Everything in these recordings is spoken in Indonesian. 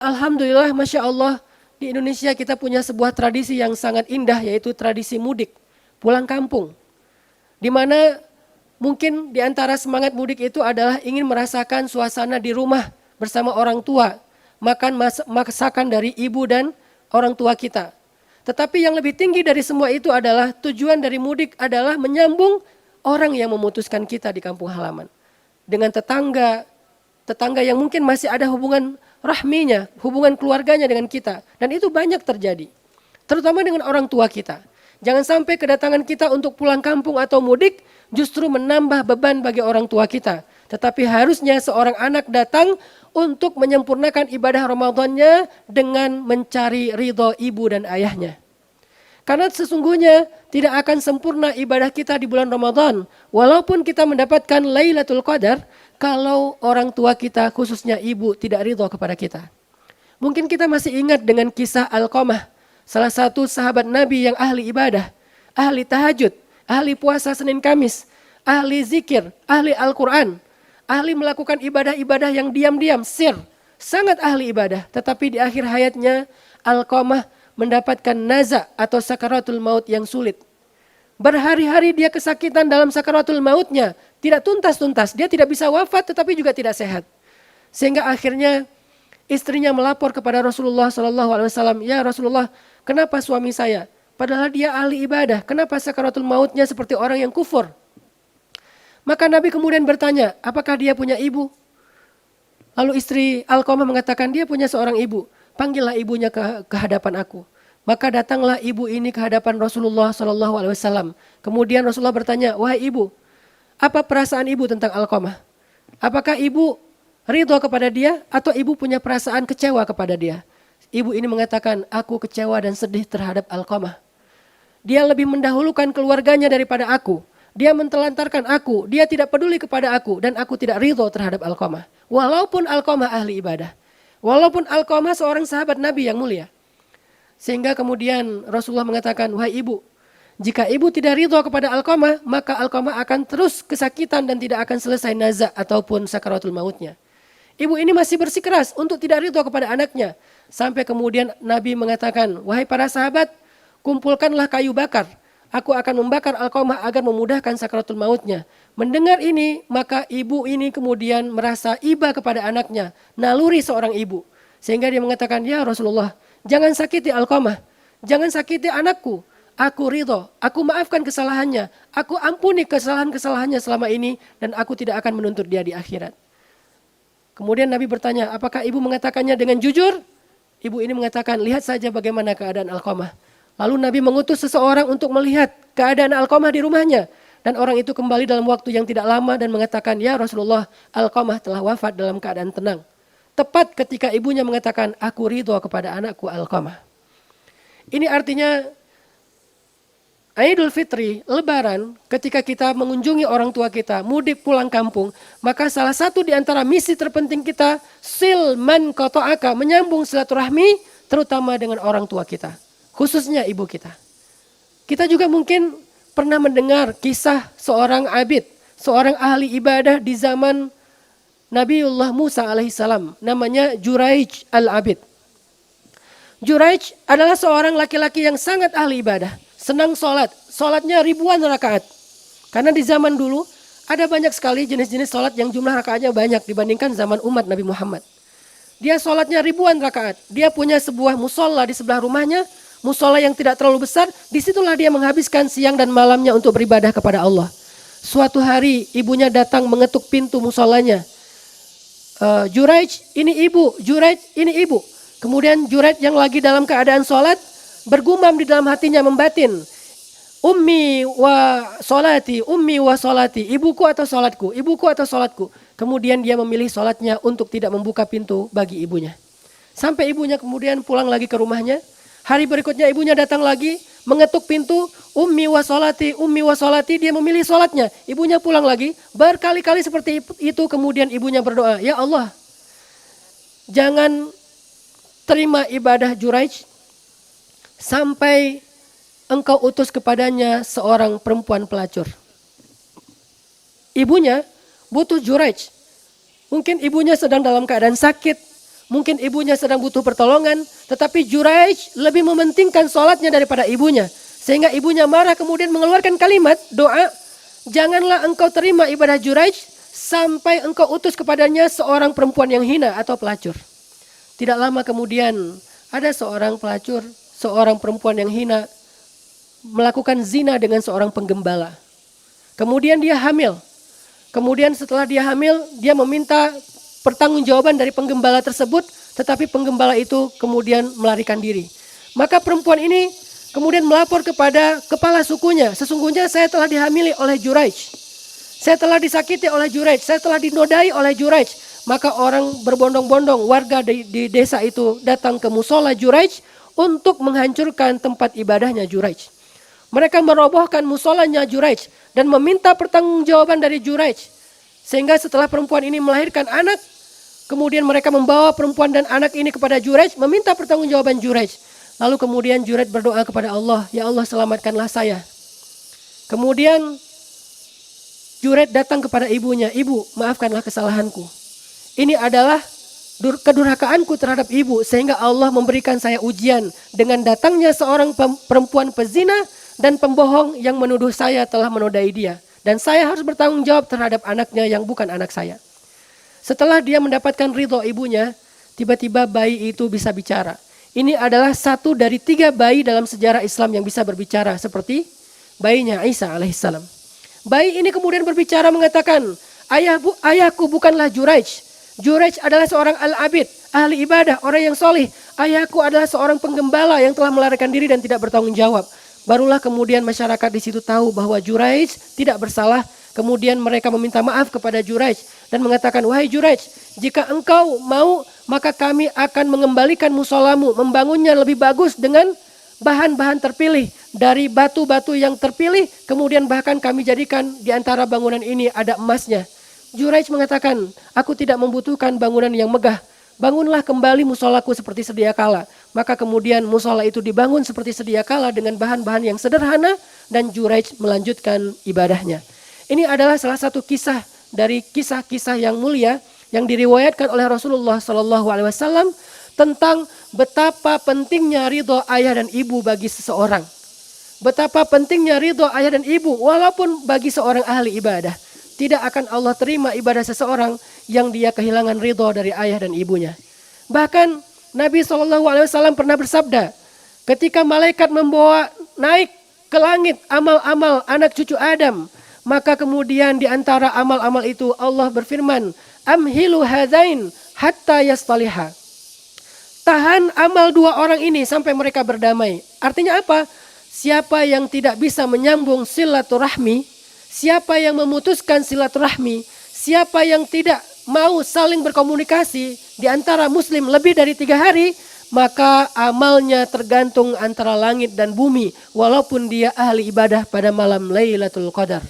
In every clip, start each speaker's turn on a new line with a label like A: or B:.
A: Alhamdulillah, Masya Allah, di Indonesia kita punya sebuah tradisi yang sangat indah, yaitu tradisi mudik, pulang kampung. Di mana mungkin di antara semangat mudik itu adalah ingin merasakan suasana di rumah bersama orang tua, makan masakan dari ibu dan orang tua kita. Tetapi yang lebih tinggi dari semua itu adalah tujuan dari mudik adalah menyambung orang yang memutuskan kita di kampung halaman. Dengan tetangga, tetangga yang mungkin masih ada hubungan rahminya, hubungan keluarganya dengan kita. Dan itu banyak terjadi, terutama dengan orang tua kita. Jangan sampai kedatangan kita untuk pulang kampung atau mudik justru menambah beban bagi orang tua kita. Tetapi harusnya seorang anak datang untuk menyempurnakan ibadah Ramadannya dengan mencari ridho ibu dan ayahnya. Karena sesungguhnya tidak akan sempurna ibadah kita di bulan Ramadan. Walaupun kita mendapatkan Lailatul Qadar, kalau orang tua kita khususnya ibu tidak ridho kepada kita. Mungkin kita masih ingat dengan kisah Alqamah, salah satu sahabat Nabi yang ahli ibadah, ahli tahajud, ahli puasa Senin Kamis, ahli zikir, ahli Al-Quran, ahli melakukan ibadah-ibadah yang diam-diam, sir, sangat ahli ibadah. Tetapi di akhir hayatnya Alqamah mendapatkan naza atau sakaratul maut yang sulit. Berhari-hari dia kesakitan dalam sakaratul mautnya, tidak tuntas-tuntas, dia tidak bisa wafat tetapi juga tidak sehat. Sehingga akhirnya istrinya melapor kepada Rasulullah SAW, ya Rasulullah, kenapa suami saya? Padahal dia ahli ibadah, kenapa sakaratul mautnya seperti orang yang kufur? Maka Nabi kemudian bertanya, apakah dia punya ibu? Lalu istri Alqamah mengatakan dia punya seorang ibu, panggillah ibunya ke hadapan aku. Maka datanglah ibu ini ke hadapan Rasulullah SAW. Kemudian Rasulullah bertanya, wahai ibu, apa perasaan ibu tentang Alqamah? Apakah ibu ridho kepada dia atau ibu punya perasaan kecewa kepada dia? Ibu ini mengatakan, aku kecewa dan sedih terhadap Alqamah. Dia lebih mendahulukan keluarganya daripada aku. Dia mentelantarkan aku, dia tidak peduli kepada aku dan aku tidak ridho terhadap Alqamah. Walaupun Alqamah ahli ibadah. Walaupun Alqamah seorang sahabat Nabi yang mulia. Sehingga kemudian Rasulullah mengatakan, wahai ibu, jika ibu tidak ridho kepada Alqamah, maka Alqamah akan terus kesakitan dan tidak akan selesai nazak ataupun sakaratul mautnya. Ibu ini masih bersikeras untuk tidak ridho kepada anaknya. Sampai kemudian Nabi mengatakan, wahai para sahabat, kumpulkanlah kayu bakar. Aku akan membakar Alqamah agar memudahkan sakaratul mautnya. Mendengar ini, maka ibu ini kemudian merasa iba kepada anaknya. Naluri seorang ibu. Sehingga dia mengatakan, ya Rasulullah, jangan sakiti Alqamah. Jangan sakiti anakku. Aku ridho, aku maafkan kesalahannya. Aku ampuni kesalahan-kesalahannya selama ini. Dan aku tidak akan menuntut dia di akhirat. Kemudian Nabi bertanya, apakah ibu mengatakannya dengan jujur? Ibu ini mengatakan, lihat saja bagaimana keadaan Alqamah. Lalu Nabi mengutus seseorang untuk melihat keadaan Alqamah di rumahnya. Dan orang itu kembali dalam waktu yang tidak lama dan mengatakan, ya Rasulullah, Alqamah telah wafat dalam keadaan tenang. Tepat ketika ibunya mengatakan, aku ridho kepada anakku Alqamah. Ini artinya Idul Fitri, Lebaran, ketika kita mengunjungi orang tua kita, mudik pulang kampung, maka salah satu di antara misi terpenting kita, sil man qata'aka, menyambung silaturahmi, terutama dengan orang tua kita, khususnya ibu kita. Kita juga mungkin pernah mendengar kisah seorang abid, seorang ahli ibadah di zaman Nabiullah Musa alaihissalam, namanya Juraij al-Abid. Juraij adalah seorang laki-laki yang sangat ahli ibadah, senang sholat, sholatnya ribuan rakaat. Karena di zaman dulu ada banyak sekali jenis-jenis sholat yang jumlah rakaatnya banyak dibandingkan zaman umat Nabi Muhammad. Dia sholatnya ribuan rakaat, dia punya sebuah musola di sebelah rumahnya, musola yang tidak terlalu besar, disitulah dia menghabiskan siang dan malamnya untuk beribadah kepada Allah. Suatu hari ibunya datang mengetuk pintu musolanya. Juraij, ini ibu, Juraij, ini ibu. Kemudian Juraij yang lagi dalam keadaan sholat, bergumam di dalam hatinya membatin. Ummi wa solati, ibuku atau sholatku, ibuku atau sholatku. Kemudian dia memilih sholatnya untuk tidak membuka pintu bagi ibunya. Sampai ibunya kemudian pulang lagi ke rumahnya. Hari berikutnya ibunya datang lagi, mengetuk pintu, ummi wa solati, dia memilih sholatnya. Ibunya pulang lagi, berkali-kali seperti itu kemudian ibunya berdoa, ya Allah, jangan terima ibadah Juraij sampai engkau utus kepadanya seorang perempuan pelacur. Ibunya butuh Juraij. Mungkin ibunya sedang dalam keadaan sakit. mungkin ibunya sedang butuh pertolongan, tetapi Juraij lebih mementingkan sholatnya daripada ibunya. Sehingga ibunya marah kemudian mengeluarkan kalimat doa, janganlah engkau terima ibadah Juraij sampai engkau utus kepadanya seorang perempuan yang hina atau pelacur. Tidak lama kemudian ada seorang pelacur, seorang perempuan yang hina melakukan zina dengan seorang penggembala. Kemudian dia hamil. Kemudian setelah dia hamil, dia meminta pertanggungjawaban dari penggembala tersebut, tetapi penggembala itu kemudian melarikan diri. Maka perempuan ini kemudian melapor kepada kepala sukunya, sesungguhnya saya telah dihamili oleh Juraij. Saya telah disakiti oleh Juraij, saya telah dinodai oleh Juraij. Maka orang berbondong-bondong, warga di desa itu datang ke musola Juraij untuk menghancurkan tempat ibadahnya Juraij. Mereka merobohkan musolanya Juraij dan meminta pertanggungjawaban dari Juraij. Sehingga setelah perempuan ini melahirkan anak, kemudian mereka membawa perempuan dan anak ini kepada Juraij, meminta pertanggungjawaban Juraij. Lalu kemudian Juraij berdoa kepada Allah, ya Allah selamatkanlah saya. Kemudian Juraij datang kepada ibunya, ibu maafkanlah kesalahanku. Ini adalah kedurhakaanku terhadap ibu sehingga Allah memberikan saya ujian dengan datangnya seorang perempuan pezina dan pembohong yang menuduh saya telah menodai dia. Dan saya harus bertanggung jawab terhadap anaknya yang bukan anak saya. Setelah dia mendapatkan ridho ibunya, tiba-tiba bayi itu bisa bicara. Ini adalah satu dari 3 bayi dalam sejarah Islam yang bisa berbicara seperti bayinya Isa alaihissalam. Bayi ini kemudian berbicara mengatakan, ayahku bukanlah Juraij. Juraij adalah seorang al-abid, ahli ibadah, orang yang solih. Ayahku adalah seorang penggembala yang telah melarikan diri dan tidak bertanggung jawab. Barulah kemudian masyarakat di situ tahu bahwa Juraij tidak bersalah. Kemudian mereka meminta maaf kepada Juraij dan mengatakan, wahai Juraij, jika engkau mau maka kami akan mengembalikan musolamu, membangunnya lebih bagus dengan bahan-bahan terpilih dari batu-batu yang terpilih. Kemudian bahkan kami jadikan di antara bangunan ini ada emasnya. Juraij mengatakan, aku tidak membutuhkan bangunan yang megah. Bangunlah kembali musolaku seperti sedia kala. Maka kemudian musola itu dibangun seperti sedia kala dengan bahan-bahan yang sederhana dan Juraij melanjutkan ibadahnya. Ini adalah salah satu kisah dari kisah-kisah yang mulia yang diriwayatkan oleh Rasulullah SAW tentang betapa pentingnya ridho ayah dan ibu bagi seseorang. Betapa pentingnya ridho ayah dan ibu walaupun bagi seorang ahli ibadah. Tidak akan Allah terima ibadah seseorang yang dia kehilangan ridho dari ayah dan ibunya. Bahkan Nabi SAW pernah bersabda, ketika malaikat membawa naik ke langit amal-amal anak cucu Adam, maka kemudian di antara amal-amal itu Allah berfirman, amhilu hadain hatta yastaliha. Tahan amal 2 orang ini sampai mereka berdamai. Artinya apa? Siapa yang tidak bisa menyambung silaturahmi, siapa yang memutuskan silaturahmi, siapa yang tidak mau saling berkomunikasi di antara muslim lebih dari 3 hari, maka amalnya tergantung antara langit dan bumi walaupun dia ahli ibadah pada malam Lailatul Qadar.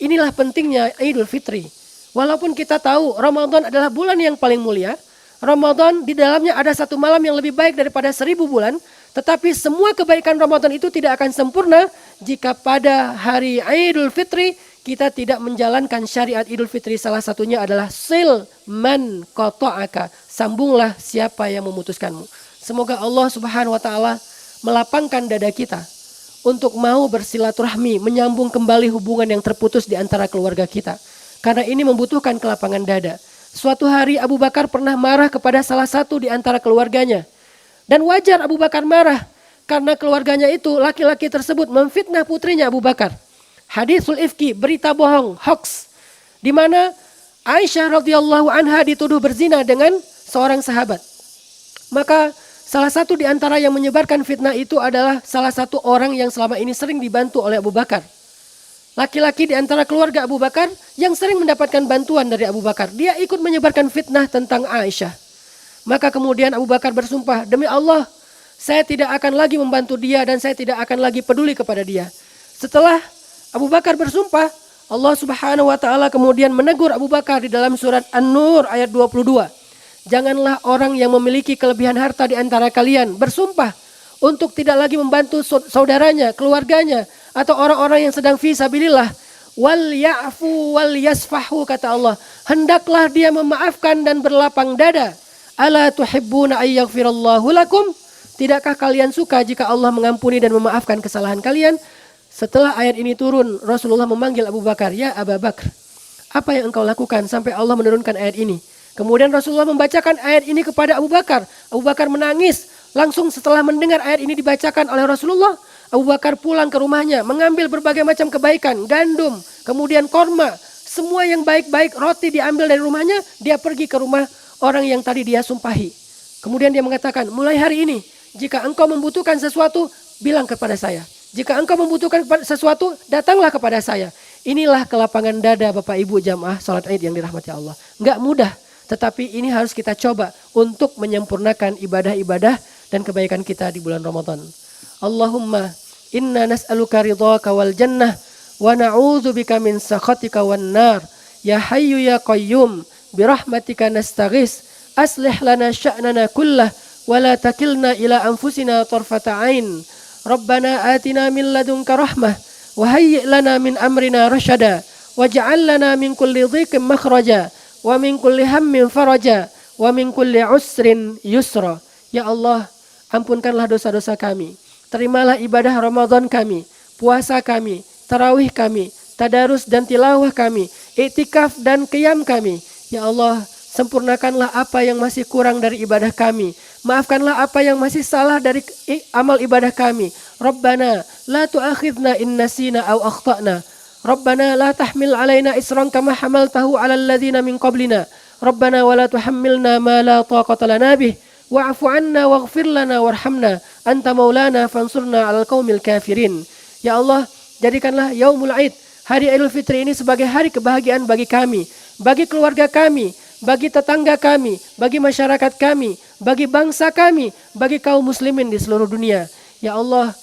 A: Inilah pentingnya Idul Fitri. Walaupun kita tahu Ramadan adalah bulan yang paling mulia, Ramadan di dalamnya ada 1 malam yang lebih baik daripada 1000 bulan, tetapi semua kebaikan Ramadan itu tidak akan sempurna jika pada hari Idul Fitri kita tidak menjalankan syariat Idul Fitri. Salah satunya adalah sil man qata'aka, sambunglah siapa yang memutuskanmu. Semoga Allah Subhanahu wa taala melapangkan dada kita untuk mau bersilaturahmi, menyambung kembali hubungan yang terputus di antara keluarga kita. Karena ini membutuhkan kelapangan dada. Suatu hari Abu Bakar pernah marah kepada salah satu di antara keluarganya. Dan wajar Abu Bakar marah karena keluarganya itu, laki-laki tersebut memfitnah putrinya Abu Bakar. Hadisul ifki, berita bohong, hoax, di mana Aisyah radhiyallahu anha dituduh berzina dengan seorang sahabat. Maka salah satu di antara yang menyebarkan fitnah itu adalah salah satu orang yang selama ini sering dibantu oleh Abu Bakar. Laki-laki di antara keluarga Abu Bakar yang sering mendapatkan bantuan dari Abu Bakar. Dia ikut menyebarkan fitnah tentang Aisyah. Maka kemudian Abu Bakar bersumpah, demi Allah, saya tidak akan lagi membantu dia dan saya tidak akan lagi peduli kepada dia. Setelah Abu Bakar bersumpah, Allah Subhanahu wa taala kemudian menegur Abu Bakar di dalam surat An-Nur ayat 22. Janganlah orang yang memiliki kelebihan harta di antara kalian bersumpah untuk tidak lagi membantu saudaranya, keluarganya, atau orang-orang yang sedang fi sabilillah. Wal ya'fu wal yasfahu, kata Allah. Hendaklah dia memaafkan dan berlapang dada. Ala tuhibbuna ayyaghfirallahu lakum? Tidakkah kalian suka jika Allah mengampuni dan memaafkan kesalahan kalian? Setelah ayat ini turun, Rasulullah memanggil Abu Bakar, "Ya Abu Bakar, apa yang engkau lakukan sampai Allah menurunkan ayat ini?" Kemudian Rasulullah membacakan ayat ini kepada Abu Bakar. Abu Bakar menangis. Langsung setelah mendengar ayat ini dibacakan oleh Rasulullah, Abu Bakar pulang ke rumahnya, mengambil berbagai macam kebaikan, gandum, kemudian korma, semua yang baik-baik, roti diambil dari rumahnya, dia pergi ke rumah orang yang tadi dia sumpahi. Kemudian dia mengatakan, mulai hari ini, jika engkau membutuhkan sesuatu, bilang kepada saya. Jika engkau membutuhkan sesuatu, datanglah kepada saya. Inilah kelapangan dada Bapak Ibu jamaah salat Id yang dirahmati Allah. Enggak mudah, tetapi ini harus kita coba untuk menyempurnakan ibadah-ibadah dan kebaikan kita di bulan Ramadan. Allahumma inna nas'aluka ridhaka wal jannah wa na'udzubika min sakhatika wan nar. Ya hayyu ya qayyum birahmatika nastaghis. Aslih lana sya'nana kullah wa la takilna ila anfusina tarfata ain. Rabbana atina min ladunka rahmah wa hayyi' lana min amrina rasyada waj'al lana min kulli dhiqin makhraja wa min kulli hammin faraja wa min kulli usrin yusra. Ya Allah, ampunkanlah dosa-dosa kami. Terimalah ibadah Ramadan kami, puasa kami, tarawih kami, tadarus dan tilawah kami, iktikaf dan qiyam kami. Ya Allah, sempurnakanlah apa yang masih kurang dari ibadah kami. Maafkanlah apa yang masih salah dari amal ibadah kami. Rabbana la tu'akhidna in nasina aw akhtana. Rabbana la tahmil alaina isran kama hamaltahu ala alladhina min qablina. Rabbana wa la tuhammilna ma la taqata lana bih. Wa'fu anna waghfir lana warhamna. Anta maulana fansurna 'alal qaumil kafirin. Ya Allah, jadikanlah Yaumul Aid, hari Idul Fitri ini sebagai hari kebahagiaan bagi kami, bagi keluarga kami, bagi tetangga kami, bagi masyarakat kami, bagi bangsa kami, bagi kaum muslimin di seluruh dunia. Ya Allah,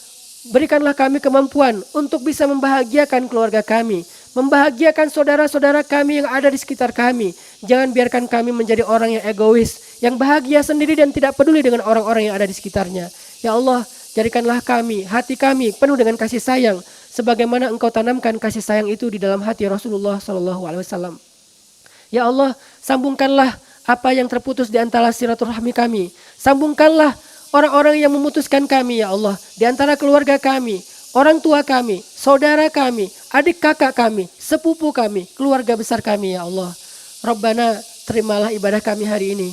A: berikanlah kami kemampuan untuk bisa membahagiakan keluarga kami, membahagiakan saudara-saudara kami yang ada di sekitar kami. Jangan biarkan kami menjadi orang yang egois, yang bahagia sendiri dan tidak peduli dengan orang-orang yang ada di sekitarnya. Ya Allah, jadikanlah kami, hati kami penuh dengan kasih sayang, sebagaimana Engkau tanamkan kasih sayang itu di dalam hati Rasulullah SAW. Ya Allah, sambungkanlah apa yang terputus di antara silaturahmi kami. Sambungkanlah orang-orang yang memutuskan kami, ya Allah, di antara keluarga kami, orang tua kami, saudara kami, adik kakak kami, sepupu kami, keluarga besar kami, ya Allah. Rabbana, terimalah ibadah kami hari ini.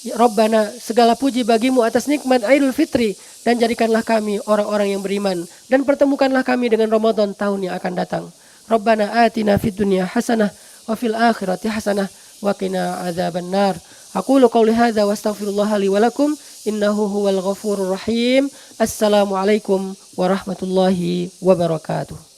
A: Ya Rabbana, segala puji bagimu atas nikmat Idul Fitri, dan jadikanlah kami orang-orang yang beriman, dan pertemukanlah kami dengan Ramadan tahun yang akan datang. Rabbana atina fid dunya hasanah wa fil akhirati hasanah wa qina adzabannar. Aqulu qouli hadza wa astaghfirullah li wa lakum innahu huwal ghafurur rahim. Assalamualaikum warahmatullahi wabarakatuh.